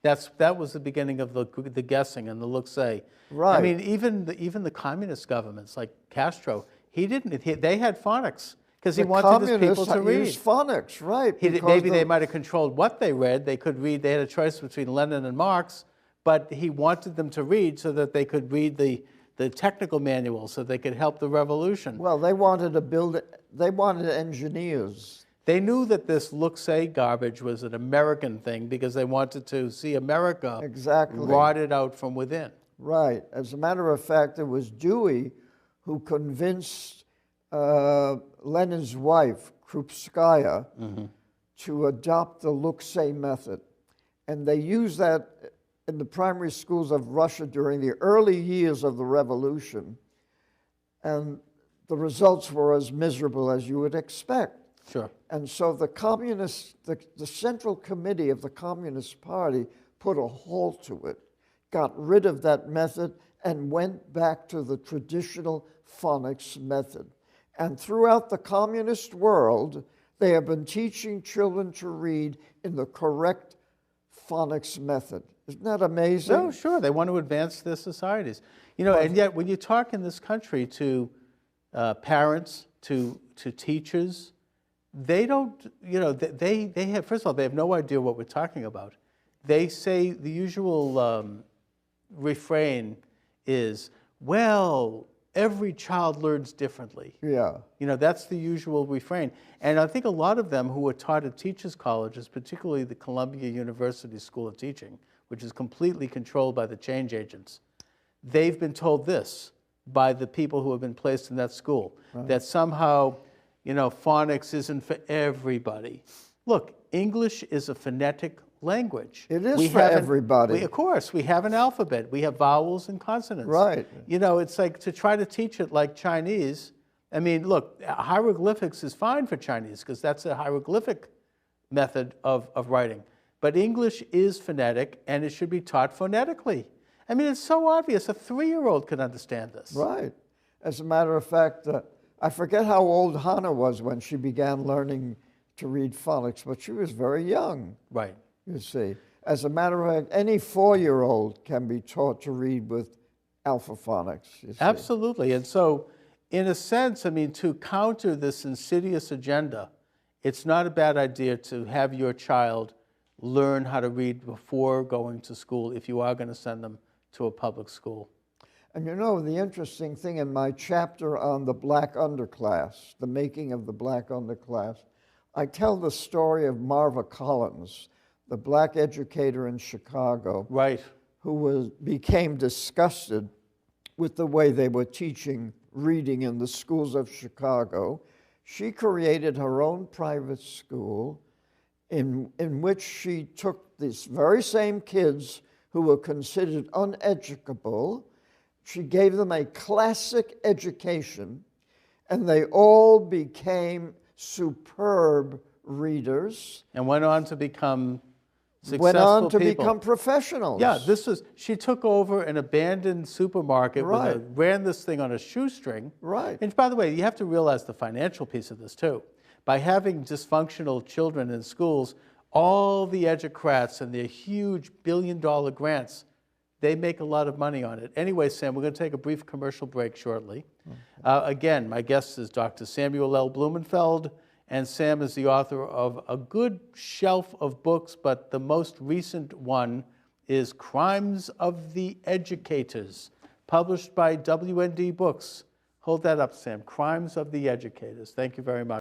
That was the beginning of the guessing and the look-say. Right. I mean, even the communist governments like Castro, they had phonics because he wanted his people to read. Used phonics, right? Maybe they might have controlled what they read. They could read. They had a choice between Lenin and Marx, but he wanted them to read so that they could read the technical manuals, so they could help the revolution. Well, they wanted to build it. They wanted engineers. They knew that this look-say garbage was an American thing because they wanted to see America rotted out from within. Right. As a matter of fact, it was Dewey who convinced Lenin's wife, Krupskaya, to adopt the look-say method. And they used that in the primary schools of Russia during the early years of the revolution. And the results were as miserable as you would expect. Sure. And so the communists, the Central Committee of the Communist Party put a halt to it, got rid of that method, and went back to the traditional phonics method. And throughout the communist world, they have been teaching children to read in the correct phonics method. Isn't that amazing? No, sure. They want to advance their societies. You know, and yet when you talk in this country to parents, to teachers, they don't, you know, they have, first of all, they have no idea what we're talking about. They say the usual refrain is, well, every child learns differently. Yeah. You know, that's the usual refrain. And I think a lot of them who are taught at teachers' colleges, particularly the Columbia University School of Teaching, which is completely controlled by the change agents, they've been told this by the people who have been placed in that school, that somehow, you know, phonics isn't for everybody. Look, English is a phonetic language. It is for everybody. Of course, we have an alphabet. We have vowels and consonants. Right. You know, it's like to try to teach it like Chinese. I mean, look, hieroglyphics is fine for Chinese because that's a hieroglyphic method of writing. But English is phonetic, and it should be taught phonetically. I mean, it's so obvious. A 3-year-old could understand this. Right. As a matter of fact, I forget how old Hannah was when she began learning to read phonics, but she was very young. Right. You see. As a matter of fact, any 4-year-old can be taught to read with Alpha Phonics. You see. Absolutely. And so, in a sense, I mean, to counter this insidious agenda, it's not a bad idea to have your child learn how to read before going to school if you are going to send them to a public school. And you know, the interesting thing in my chapter on the black underclass, the making of the black underclass, I tell the story of Marva Collins, the black educator in Chicago, right, who became disgusted with the way they were teaching reading in the schools of Chicago. She created her own private school in which she took these very same kids who were considered uneducable. She gave them a classic education, and they all became superb readers. And went on to become successful Went on to people. become professionals. Yeah, she took over an abandoned supermarket, ran this thing on a shoestring. Right. And by the way, you have to realize the financial piece of this too. By having dysfunctional children in schools, all the educrats and their huge billion-dollar grants, they make a lot of money on it. Anyway, Sam, we're going to take a brief commercial break shortly. Okay. Again, my guest is Dr. Samuel L. Blumenfeld, and Sam is the author of a good shelf of books, but the most recent one is Crimes of the Educators, published by WND Books. Hold that up, Sam. Crimes of the Educators. Thank you very much.